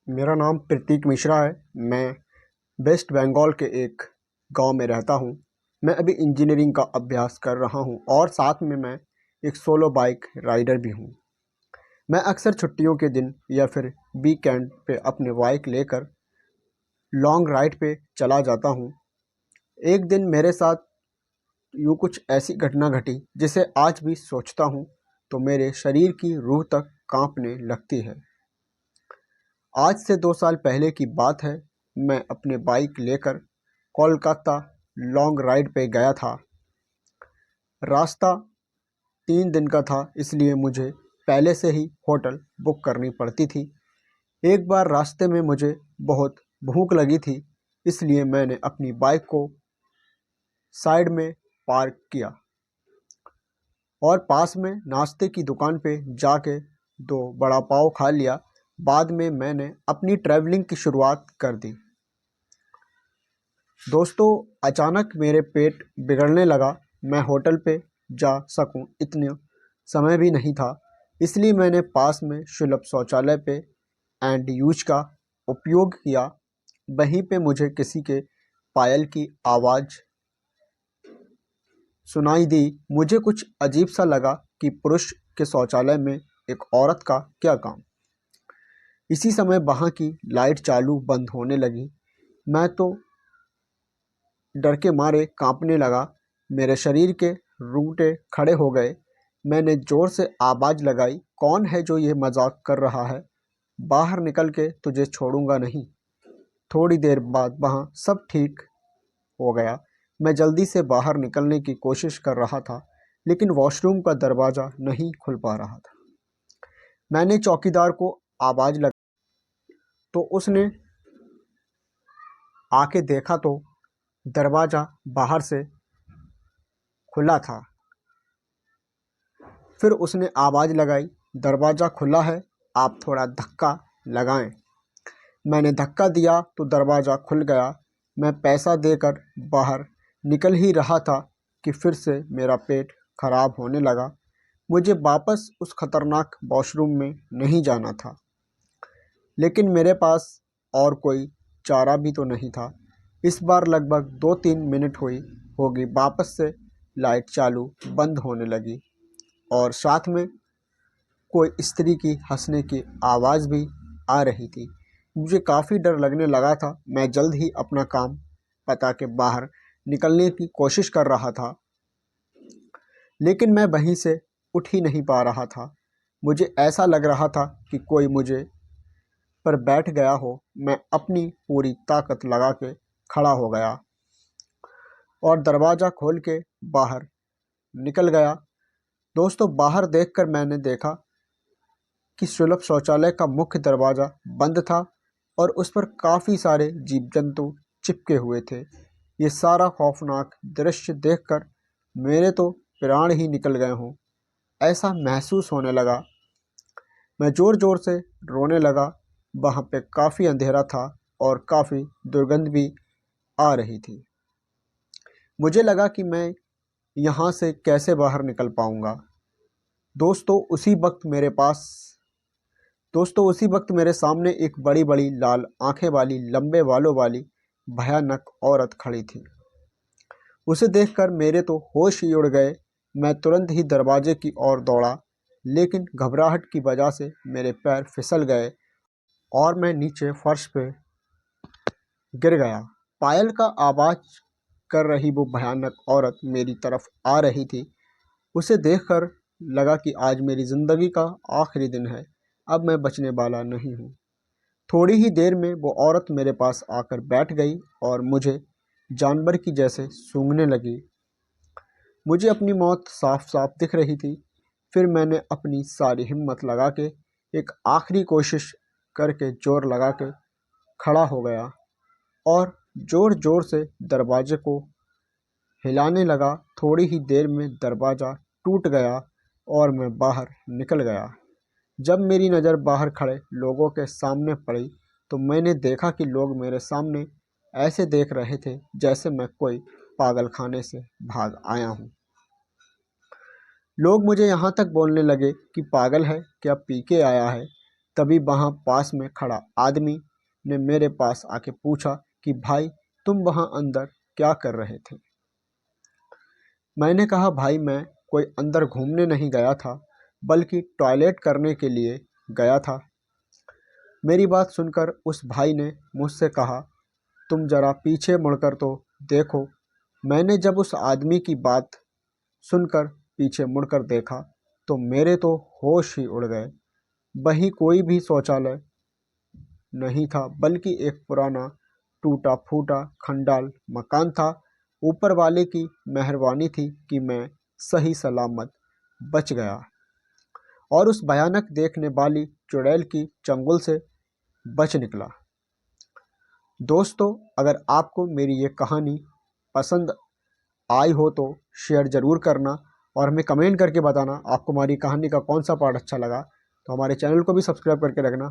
मेरा नाम प्रतीक मिश्रा है। मैं वेस्ट बंगाल के एक गांव में रहता हूं। मैं अभी इंजीनियरिंग का अभ्यास कर रहा हूं और साथ में मैं एक सोलो बाइक राइडर भी हूं। मैं अक्सर छुट्टियों के दिन या फिर वीकेंड पे अपने बाइक लेकर लॉन्ग राइड पे चला जाता हूं। एक दिन मेरे साथ यूँ कुछ ऐसी घटना घटी जिसे आज भी सोचता हूं तो मेरे शरीर की रूह तक कांपने लगती है। आज से 2 साल पहले की बात है। मैं अपने बाइक लेकर कोलकाता लॉन्ग राइड पे गया था। रास्ता 3 दिन का था, इसलिए मुझे पहले से ही होटल बुक करनी पड़ती थी। एक बार रास्ते में मुझे बहुत भूख लगी थी, इसलिए मैंने अपनी बाइक को साइड में पार्क किया और पास में नाश्ते की दुकान पे जाके 2 बड़ा पाव खा लिया। बाद में मैंने अपनी ट्रैवलिंग की शुरुआत कर दी। दोस्तों, अचानक मेरे पेट बिगड़ने लगा। मैं होटल पे जा सकूं इतना समय भी नहीं था, इसलिए मैंने पास में सुलभ शौचालय पे एंड यूज का उपयोग किया। वहीं पे मुझे किसी के पायल की आवाज़ सुनाई दी। मुझे कुछ अजीब सा लगा कि पुरुष के शौचालय में एक औरत का क्या काम। इसी समय वहाँ की लाइट चालू बंद होने लगी। मैं तो डर के मारे कांपने लगा। मेरे शरीर के रोंगटे खड़े हो गए। मैंने ज़ोर से आवाज़ लगाई, कौन है जो ये मजाक कर रहा है? बाहर निकल के तुझे छोड़ूंगा नहीं। थोड़ी देर बाद वहाँ सब ठीक हो गया। मैं जल्दी से बाहर निकलने की कोशिश कर रहा था, लेकिन वॉशरूम का दरवाज़ा नहीं खुल पा रहा था। मैंने चौकीदार को आवाज़ लगाई तो उसने आके देखा तो दरवाज़ा बाहर से खुला था। फिर उसने आवाज़ लगाई, दरवाज़ा खुला है, आप थोड़ा धक्का लगाएं। मैंने धक्का दिया तो दरवाज़ा खुल गया। मैं पैसा देकर बाहर निकल ही रहा था कि फिर से मेरा पेट खराब होने लगा। मुझे वापस उस खतरनाक वॉशरूम में नहीं जाना था, लेकिन मेरे पास और कोई चारा भी तो नहीं था। इस बार लगभग 2-3 मिनट हुई होगी, वापस से लाइट चालू बंद होने लगी और साथ में कोई स्त्री की हंसने की आवाज़ भी आ रही थी। मुझे काफ़ी डर लगने लगा था। मैं जल्द ही अपना काम पता के बाहर निकलने की कोशिश कर रहा था, लेकिन मैं वहीं से उठ ही नहीं पा रहा था। मुझे ऐसा लग रहा था कि कोई मुझे पर बैठ गया हो। मैं अपनी पूरी ताकत लगा के खड़ा हो गया और दरवाज़ा खोल के बाहर निकल गया। दोस्तों, बाहर देखकर मैंने देखा कि सुलभ शौचालय का मुख्य दरवाज़ा बंद था और उस पर काफ़ी सारे जीव जंतु चिपके हुए थे। ये सारा खौफनाक दृश्य देखकर मेरे तो प्राण ही निकल गए हों ऐसा महसूस होने लगा। मैं ज़ोर ज़ोर से रोने लगा। वहाँ पे काफ़ी अंधेरा था और काफ़ी दुर्गंध भी आ रही थी। मुझे लगा कि मैं यहाँ से कैसे बाहर निकल पाऊँगा। दोस्तों उसी वक्त मेरे सामने एक बड़ी बड़ी लाल आंखें वाली, लंबे बालों वाली भयानक औरत खड़ी थी। उसे देखकर मेरे तो होश ही उड़ गए। मैं तुरंत ही दरवाजे की ओर दौड़ा, लेकिन घबराहट की वजह से मेरे पैर फिसल गए और मैं नीचे फर्श पे गिर गया। पायल का आवाज़ कर रही वो भयानक औरत मेरी तरफ आ रही थी। उसे देखकर लगा कि आज मेरी ज़िंदगी का आखिरी दिन है। अब मैं बचने वाला नहीं हूँ। थोड़ी ही देर में वो औरत मेरे पास आकर बैठ गई और मुझे जानवर की जैसे सूंघने लगी। मुझे अपनी मौत साफ साफ दिख रही थी। फिर मैंने अपनी सारी हिम्मत लगा के एक आखिरी कोशिश करके जोर लगा के खड़ा हो गया और ज़ोर ज़ोर से दरवाजे को हिलाने लगा। थोड़ी ही देर में दरवाज़ा टूट गया और मैं बाहर निकल गया। जब मेरी नज़र बाहर खड़े लोगों के सामने पड़ी तो मैंने देखा कि लोग मेरे सामने ऐसे देख रहे थे जैसे मैं कोई पागलखाने से भाग आया हूँ। लोग मुझे यहाँ तक बोलने लगे कि पागल है क्या, पी के आया है। तभी वहाँ पास में खड़ा आदमी ने मेरे पास आके पूछा कि भाई तुम वहाँ अंदर क्या कर रहे थे। मैंने कहा भाई मैं कोई अंदर घूमने नहीं गया था, बल्कि टॉयलेट करने के लिए गया था। मेरी बात सुनकर उस भाई ने मुझसे कहा तुम जरा पीछे मुड़कर तो देखो। मैंने जब उस आदमी की बात सुनकर पीछे मुड़कर देखा तो मेरे तो होश ही उड़ गए। वहीं कोई भी शौचालय नहीं था, बल्कि एक पुराना टूटा फूटा खंडाल मकान था। ऊपर वाले की मेहरबानी थी कि मैं सही सलामत बच गया और उस भयानक देखने वाली चुड़ैल की चंगुल से बच निकला। दोस्तों, अगर आपको मेरी ये कहानी पसंद आई हो तो शेयर ज़रूर करना और हमें कमेंट करके बताना आपको हमारी कहानी का कौन सा पार्ट अच्छा लगा। तो हमारे चैनल को भी सब्सक्राइब करके रखना।